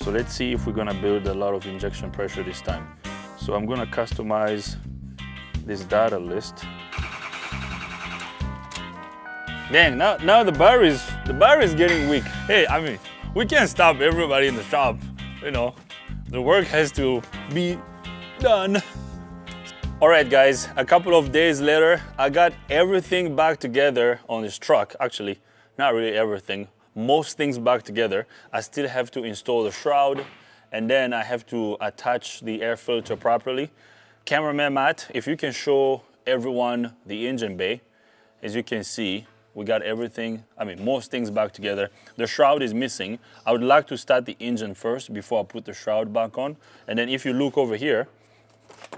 So let's see if we're gonna build a lot of injection pressure this time. So I'm gonna customize this data list. Dang, now the battery is getting weak. Hey, I mean, we can't stop everybody in the shop. You know, the work has to be done. All right, guys, a couple of days later, I got everything back together on this truck. Actually, not really everything, most things back together. I still have to install the shroud, and then I have to attach the air filter properly. Cameraman Matt, if you can show everyone the engine bay. As you can see, we got everything, I mean, most things back together. The shroud is missing. I would like to start the engine first before I put the shroud back on. And then if you look over here,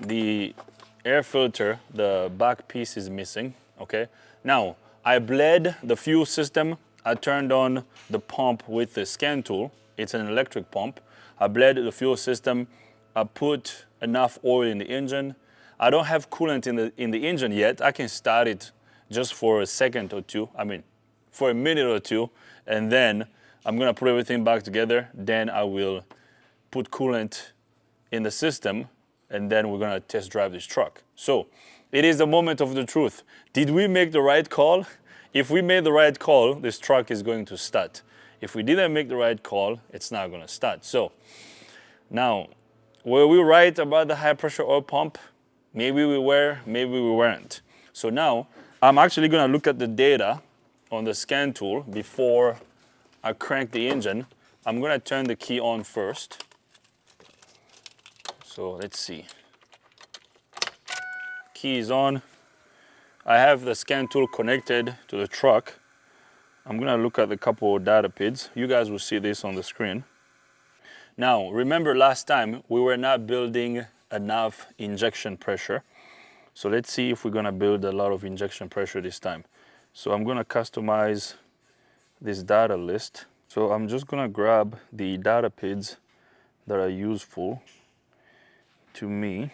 the air filter, the back piece is missing, okay? Now, I bled the fuel system. I turned on the pump with the scan tool. It's an electric pump. I bled the fuel system. I put enough oil in the engine. I don't have coolant in the engine yet. I can start it just for a second or two, I mean, for a minute or two, and then I'm gonna put everything back together. Then I will put coolant in the system, and then we're gonna test drive this truck. So, it is the moment of the truth. Did we make the right call? If we made the right call, this truck is going to start. If we didn't make the right call, it's not gonna start. So, now, were we right about the high pressure oil pump? Maybe we were, maybe we weren't. So now, I'm actually gonna look at the data on the scan tool before I crank the engine. I'm gonna turn the key on first. So let's see. Key is on. I have the scan tool connected to the truck. I'm gonna look at a couple of data PIDs. You guys will see this on the screen. Now, remember last time we were not building enough injection pressure. So let's see if we're gonna build a lot of injection pressure this time. So I'm gonna customize this data list. So I'm just gonna grab the data PIDs that are useful to me.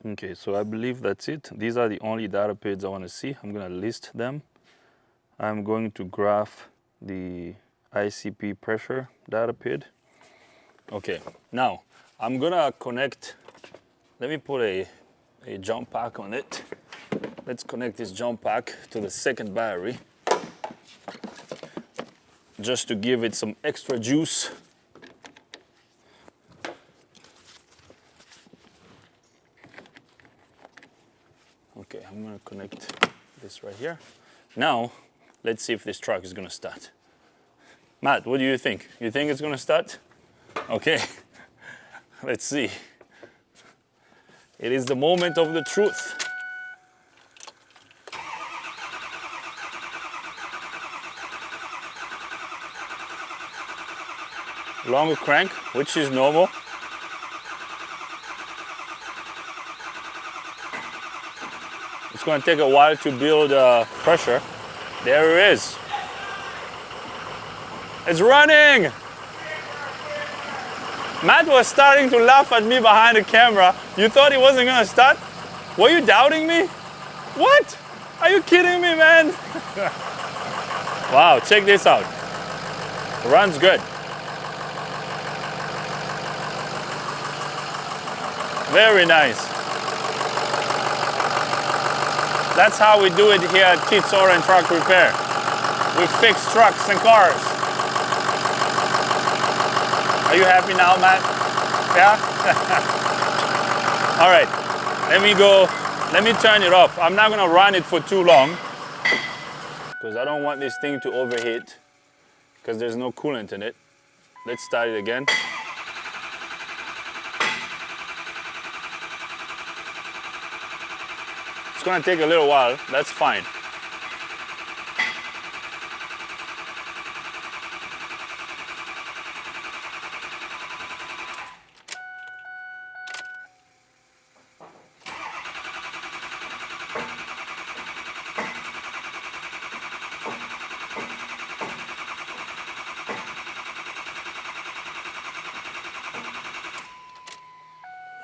Okay, so I believe that's it. These are the only data PIDs I wanna see. I'm gonna list them. I'm going to graph the ICP pressure data PID. Okay, now I'm gonna connect, let me put a jump pack on it. Let's connect this jump pack to the second battery just to give it some extra juice. Okay, I'm gonna connect this right here. Now, let's see if this truck is gonna start. Matt, what do you think? You think it's gonna start? Okay, let's see. It is the moment of the truth. Longer crank, which is normal. It's going to take a while to build pressure. There it is. It's running! Matt was starting to laugh at me behind the camera. You thought he wasn't gonna start? Were you doubting me? What? Are you kidding me, man? Wow, check this out. It runs good. Very nice. That's how we do it here at Keith's Auto and Truck Repair. We fix trucks and cars. Are you happy now, Matt? Yeah? All right, let me turn it off. I'm not gonna run it for too long because I don't want this thing to overheat because there's no coolant in it. Let's start it again. It's gonna take a little while, that's fine.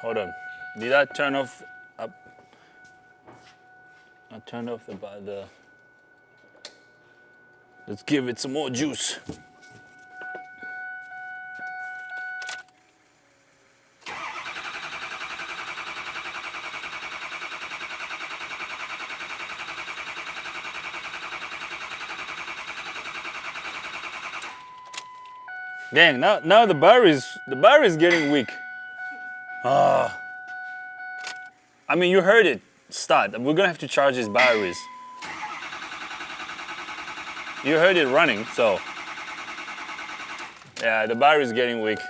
Hold on. Did I turn off up? I turned off the. Let's give it some more juice. Dang, now the battery's getting weak. I mean, you heard it start. We're gonna have to charge these batteries. You heard it running, so yeah, the battery's getting weak.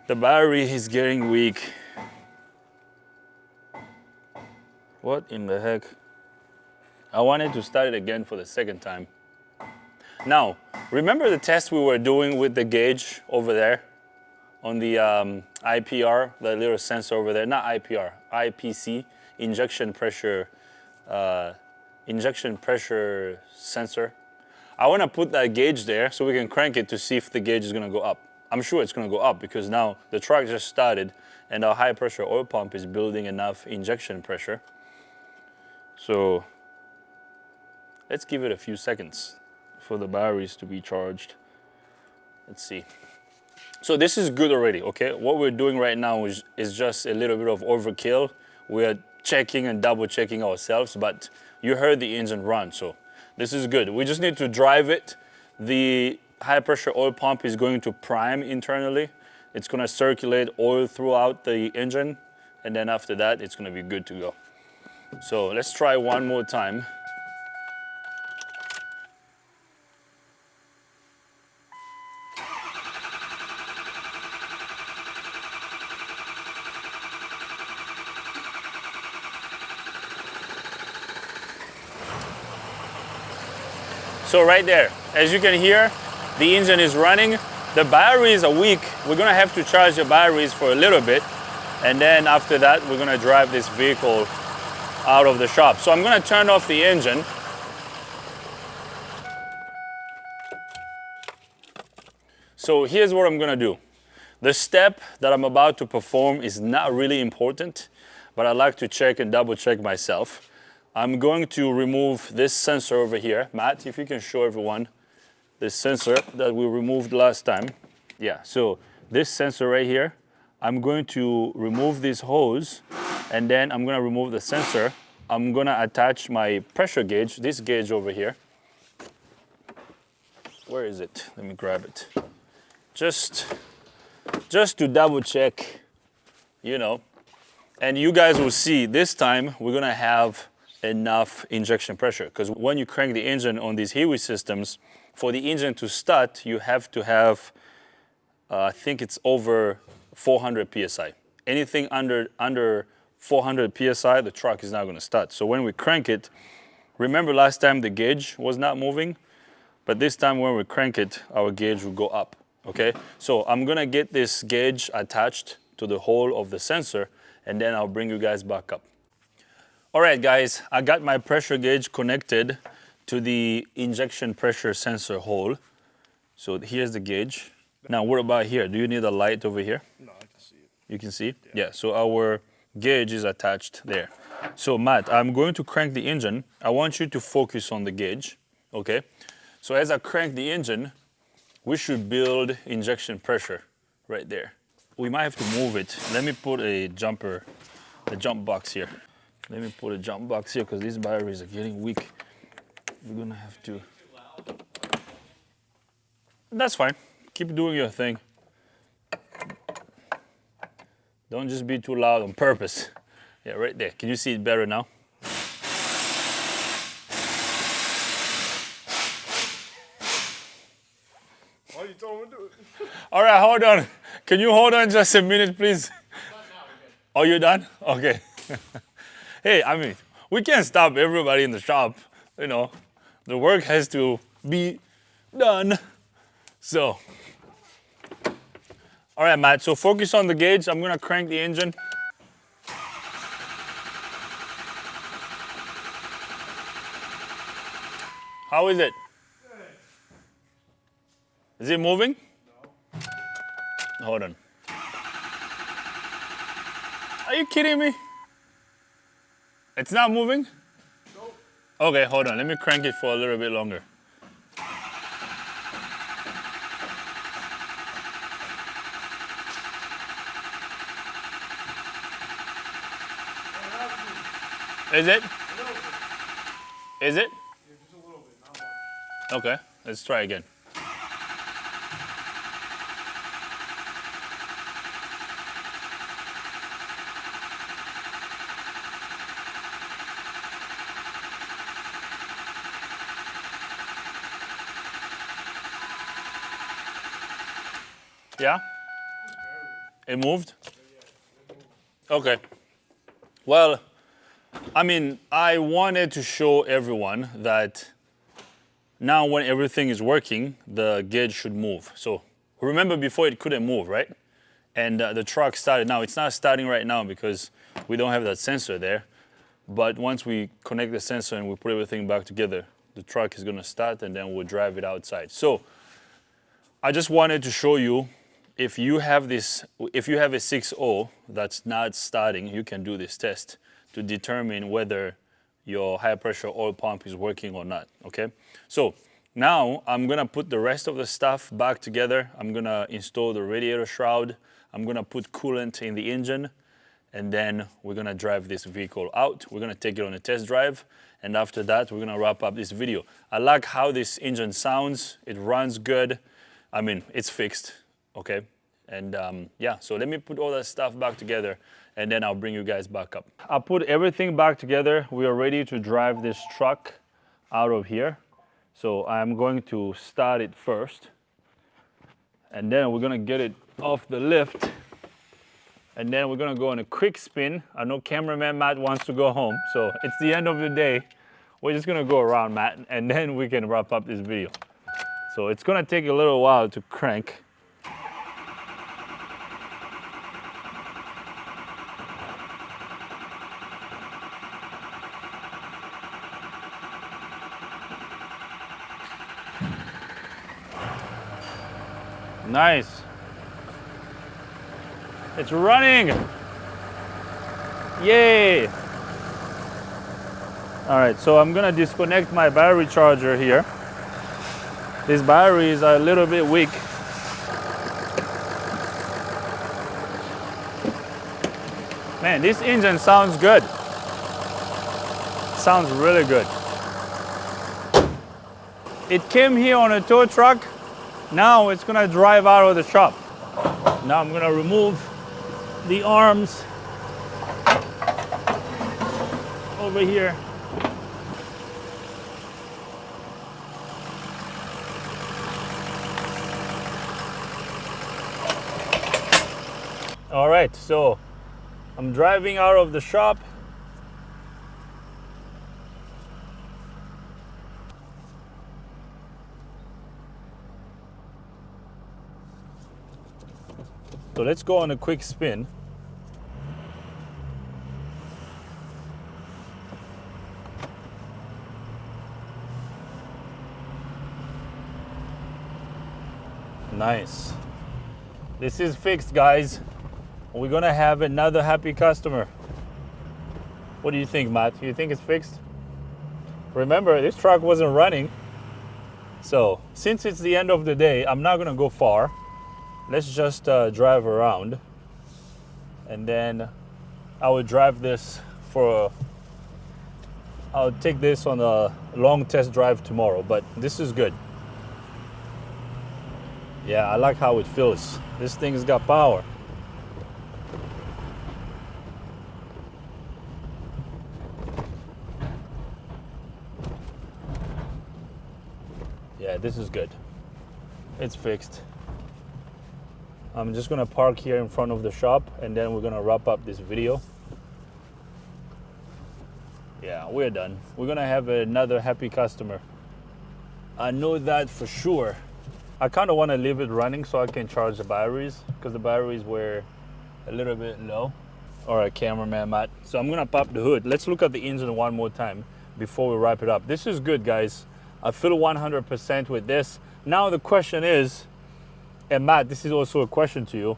The battery is getting weak. What in the heck? I wanted to start it again for the second time. Now, remember the test we were doing with the gauge over there on the IPR, the little sensor over there? Not IPR, IPC, injection pressure sensor. I want to put that gauge there so we can crank it to see if the gauge is going to go up. I'm sure it's going to go up because now the truck just started and our high pressure oil pump is building enough injection pressure. So let's give it a few seconds for the batteries to be charged. Let's see. So this is good already, okay? What we're doing right now is just a little bit of overkill. We're checking and double checking ourselves, but you heard the engine run, so this is good. We just need to drive it. The high pressure oil pump is going to prime internally. It's gonna circulate oil throughout the engine, and then after that, it's gonna be good to go. So let's try one more time. So right there, as you can hear, the engine is running. The batteries are weak. We're gonna have to charge the batteries for a little bit. And then after that, we're gonna drive this vehicle out of the shop. So I'm gonna turn off the engine. So here's what I'm gonna do. The step that I'm about to perform is not really important, but I like to check and double check myself. I'm going to remove this sensor over here. Matt, if you can show everyone this sensor that we removed last time. Yeah, so this sensor right here, I'm going to remove this hose and then I'm gonna remove the sensor. I'm gonna attach my pressure gauge, this gauge over here. Where is it? Let me grab it. Just to double check, you know. And you guys will see this time we're gonna have enough injection pressure, because when you crank the engine on these Hiwi systems, for the engine to start, you have to have, I think it's over 400 PSI. Anything under 400 PSI, the truck is not going to start. So when we crank it, remember last time the gauge was not moving, but this time when we crank it, our gauge will go up, okay? So I'm going to get this gauge attached to the hole of the sensor, and then I'll bring you guys back up. All right, guys, I got my pressure gauge connected to the injection pressure sensor hole. So here's the gauge. Now, what about here? Do you need a light over here? No, I can see it. You can see? Yeah, so our gauge is attached there. So Matt, I'm going to crank the engine. I want you to focus on the gauge, okay? So as I crank the engine, we should build injection pressure right there. We might have to move it. Let me put a jump box here. Let me put a jump box here because these batteries are getting weak. We're gonna have to. That's fine. Keep doing your thing. Don't just be too loud on purpose. Yeah, right there. Can you see it better now? Why are you telling me to do it? All right, hold on. Can you hold on just a minute, please? Oh, you're done? Okay. Hey, I mean, we can't stop everybody in the shop. You know, the work has to be done. So, all right, Matt, so focus on the gauge. I'm gonna crank the engine. How is it? Is it moving? No. Hold on. Are you kidding me? It's not moving? Nope. Okay, hold on. Let me crank it for a little bit longer. Is it? Is it? Yeah, just a little bit, not much. Okay, let's try again. Yeah? It moved? Okay. Well, I mean, I wanted to show everyone that now when everything is working, the gauge should move. So remember before it couldn't move, right? And the truck started. Now it's not starting right now because we don't have that sensor there. But once we connect the sensor and we put everything back together, the truck is gonna start and then we'll drive it outside. So I just wanted to show you, if you have a 6.0 that's not starting, you can do this test to determine whether your high pressure oil pump is working or not, okay? So now I'm gonna put the rest of the stuff back together. I'm gonna install the radiator shroud. I'm gonna put coolant in the engine, and then we're gonna drive this vehicle out. We're gonna take it on a test drive, and after that, we're gonna wrap up this video. I like how this engine sounds. It runs good. I mean, it's fixed, okay? And yeah, so let me put all that stuff back together and then I'll bring you guys back up. I put everything back together. We are ready to drive this truck out of here. So I'm going to start it first. And then we're gonna get it off the lift. And then we're gonna go on a quick spin. I know cameraman Matt wants to go home, so it's the end of the day. We're just gonna go around, Matt, and then we can wrap up this video. So it's gonna take a little while to crank. Nice. It's running. Yay. All right, so I'm gonna disconnect my battery charger here. These batteries are a little bit weak. Man, this engine sounds good. Sounds really good. It came here on a tow truck. Now it's gonna drive out of the shop. Now I'm gonna remove the arms over here. All right, so I'm driving out of the shop. So let's go on a quick spin. Nice. This is fixed, guys. We're gonna have another happy customer. What do you think, Matt? Do you think it's fixed? Remember, this truck wasn't running. So since it's the end of the day, I'm not gonna go far. Let's just drive around, and then I will drive this I'll take this on a long test drive tomorrow, but this is good. Yeah, I like how it feels. This thing's got power. Yeah, this is good. It's fixed. I'm just gonna park here in front of the shop and then we're gonna wrap up this video. Yeah, we're done. We're gonna have another happy customer. I know that for sure. I kind of want to leave it running so I can charge the batteries because the batteries were a little bit low. All right, cameraman Matt. So I'm gonna pop the hood. Let's look at the engine one more time before we wrap it up. This is good, guys. I feel 100% with this. Now the question is, and Matt, this is also a question to you.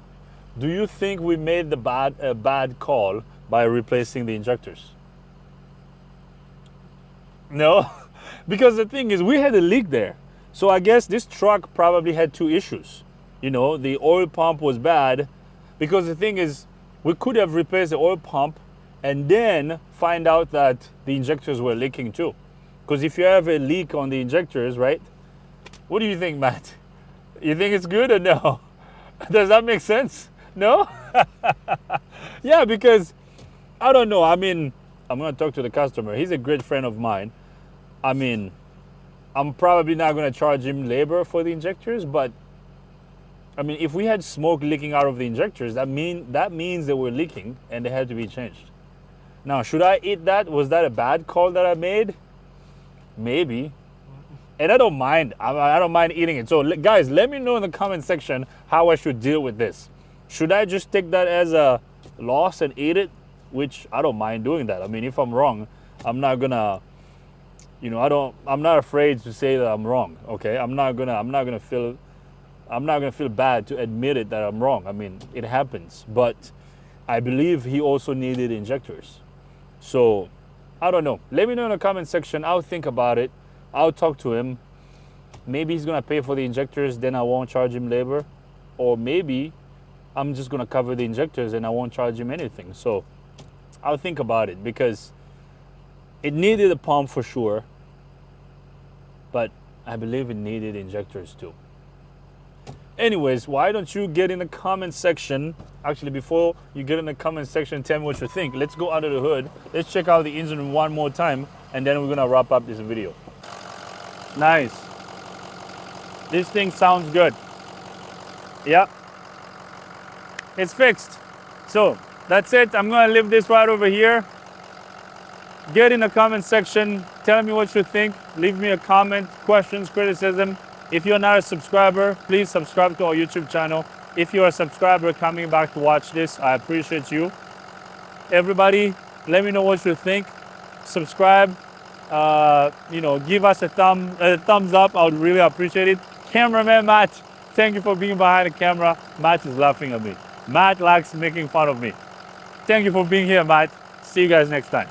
Do you think we made a bad call by replacing the injectors? No, because the thing is, we had a leak there. So I guess this truck probably had two issues. You know, the oil pump was bad, because the thing is, we could have replaced the oil pump and then find out that the injectors were leaking too. Because if you have a leak on the injectors, right? What do you think, Matt? You think it's good or no? Does that make sense? No? Yeah, because I don't know. I mean, I'm gonna talk to the customer. He's a great friend of mine. I mean, I'm probably not gonna charge him labor for the injectors, but I mean, if we had smoke leaking out of the injectors, that means they were leaking and they had to be changed. Now, should I eat that? Was that a bad call that I made? Maybe. And I don't mind. I don't mind eating it. So, guys, let me know in the comment section how I should deal with this. Should I just take that as a loss and eat it? Which I don't mind doing that. I mean, if I'm wrong, I'm not gonna, you know, I'm not afraid to say that I'm wrong. Okay, I'm not gonna feel bad to admit it that I'm wrong. I mean, it happens. But I believe he also needed injectors. So, I don't know. Let me know in the comment section. I'll think about it. I'll talk to him. Maybe he's gonna pay for the injectors, then I won't charge him labor. Or maybe I'm just gonna cover the injectors and I won't charge him anything. So I'll think about it because it needed a pump for sure, but I believe it needed injectors too. Anyways, why don't you get in the comment section? Actually, before you get in the comment section, tell me what you think. Let's go under the hood. Let's check out the engine one more time, and then we're gonna wrap up this video. Nice. This thing sounds good. Yep. It's fixed. So that's it. I'm gonna leave this right over here. Get in the comment section. Tell me what you think. Leave me a comment, questions, criticism. If you're not a subscriber, please subscribe to our YouTube channel. If you're a subscriber coming back to watch this, I appreciate you. Everybody, let me know what you think. Subscribe. You know, give us a thumbs up. I would really appreciate it. Cameraman Matt, thank you for being behind the camera. Matt is laughing at me. Matt likes making fun of me. Thank you for being here, Matt. See you guys next time.